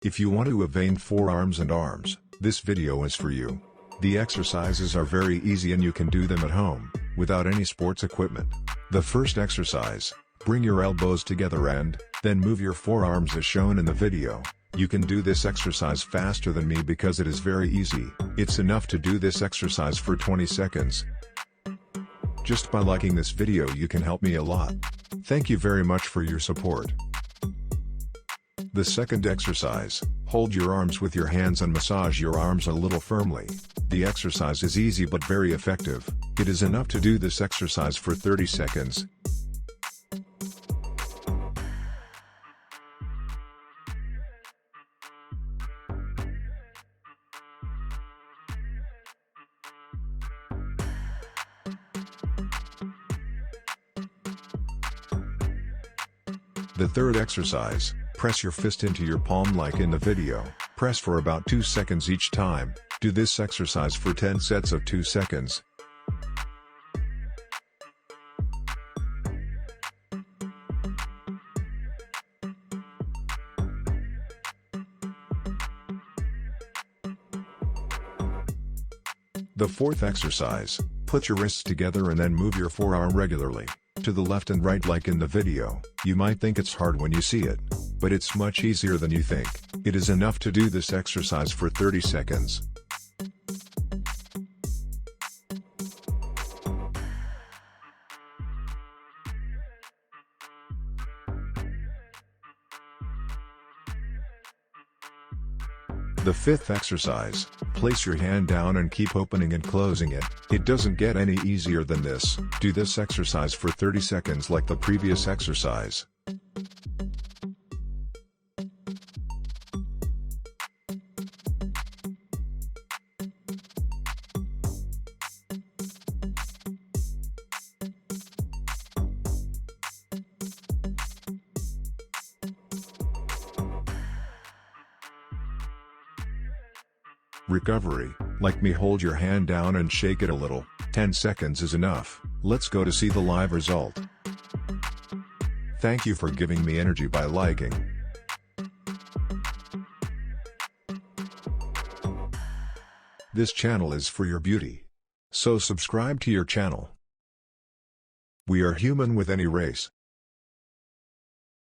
If you want to have vein forearms and arms, this video is for you. The exercises are very easy and you can do them at home, without any sports equipment. The first exercise, bring your elbows together and, then move your forearms as shown in the video. You can do this exercise faster than me because it is very easy. It's enough to do this exercise for 20 seconds. Just by liking this video you can help me a lot. Thank you very much for your support. The second exercise, hold your arms with your hands and massage your arms a little firmly. The exercise is easy but very effective. It is enough to do this exercise for 30 seconds. The third exercise, press your fist into your palm like in the video. Press for about 2 seconds each time. Do this exercise for 10 sets of 2 seconds. The fourth exercise, put your wrists together and then move your forearm regularly, to the left and right like in the video. You might think it's hard when you see it, but it's much easier than you think. It is enough to do this exercise for 30 seconds. The fifth exercise, place your hand down and keep opening and closing it. It doesn't get any easier than this. Do this exercise for 30 seconds like the previous exercise. Recovery, like me, hold your hand down and shake it a little. 10 seconds is enough. Let's go to see the live result. Thank you for giving me energy by liking. This channel is for your beauty. So subscribe to your channel. We are human with any race.